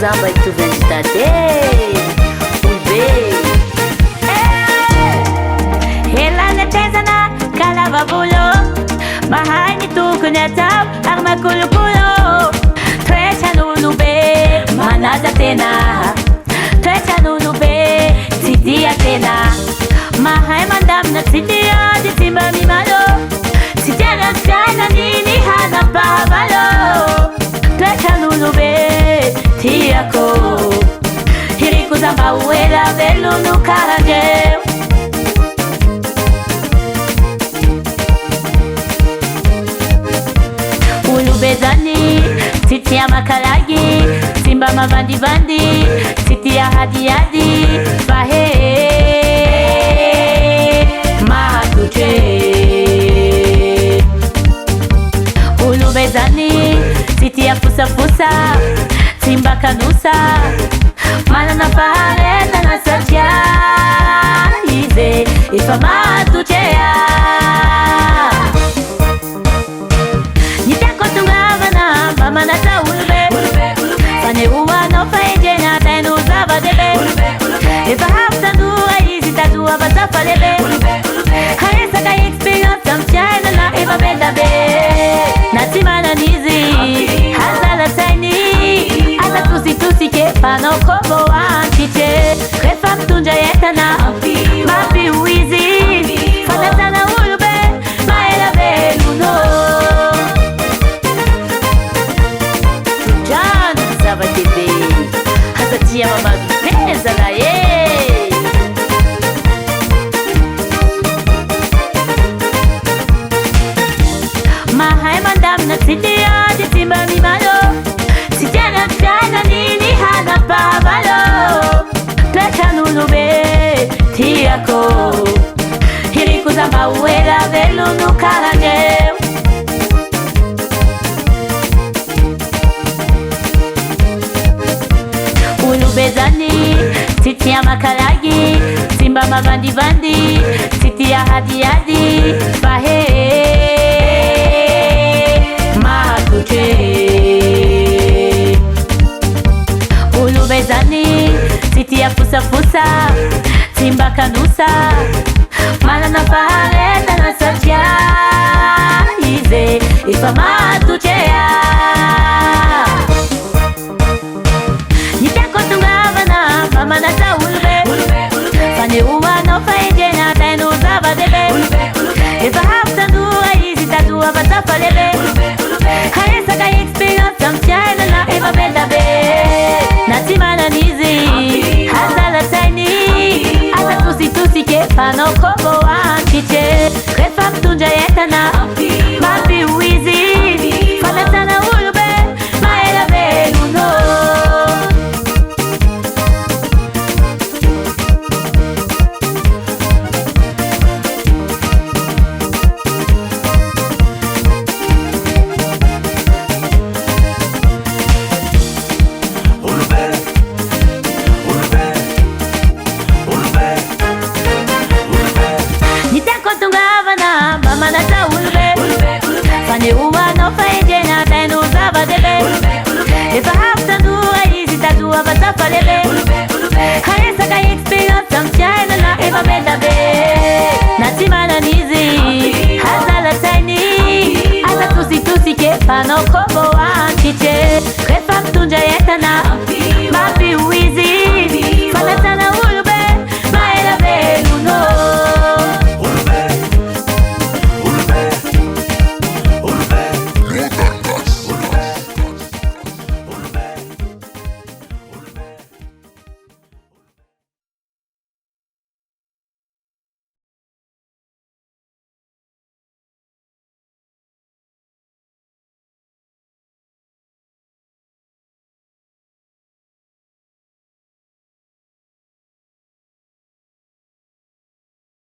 Zamba itovy dade Ube Helana tezana kalava volo Mahay ni tokony atao ary makolokolo Toetran'olobe manaja tena Toetran'olobe tsy dia tena Mahay mandamina tsy diady tsy mba mimalo Tsy tiana fiainany ny hanam-pahavalo Toetran'olobe tiako Hiriko zamba ho ela velono karandreo Olobe zany tsy tia makalagy Tsy mba mavandivandy Tsy tia hadiady Fa he mahatotre Olobe zany tsy tia fosafosa Tsy mba kanosa Manana faharetana satria Izy efa mahatotrea Manata olobe fanehoanao fahendrena tainao zava-dehibe efa hafitandoha izy tadoha vazafa lehibe haresaka experience amin'ny fiainana efa beda be na tsy manan'izy hazala-tsainy asa tositosike fanao kobo antitre rehefa mitondra entana mampio izy fanatana olobe maela velono Zava-dehibe asa tia mamady tezana Mahay mandamina tsy diady tsy mba mimalo Tsy tiana fiainany ny hanam-pahavalo Toetran'olobe tiako Hiriko zamba ho ela velono karandreo Olobe zany tsy tia makalagy Tsy mba mavandivandy Tsy tia hadiady Fa he mahatotre Olobe zany tsy tia fosafosa Tsy mba kanosa Manana faharetana satria Izy efa mahatotrea Manata olobe fanehoanao fahendrena tainao zava-dehibe efa hafitandoha izy tadoha vazafa lehibe haresaka experience amin'ny fiainana efa beda be na tsy manan'izy hazala-tsainy asa tositosike fanao kobo antitre rehefa mitondra entana mampio izy fanatana olobe maela velono Manata olobe fanehoanao fahendrena tainao zava-dehibe efa hafitandoha izy tadoha vazafa lehibe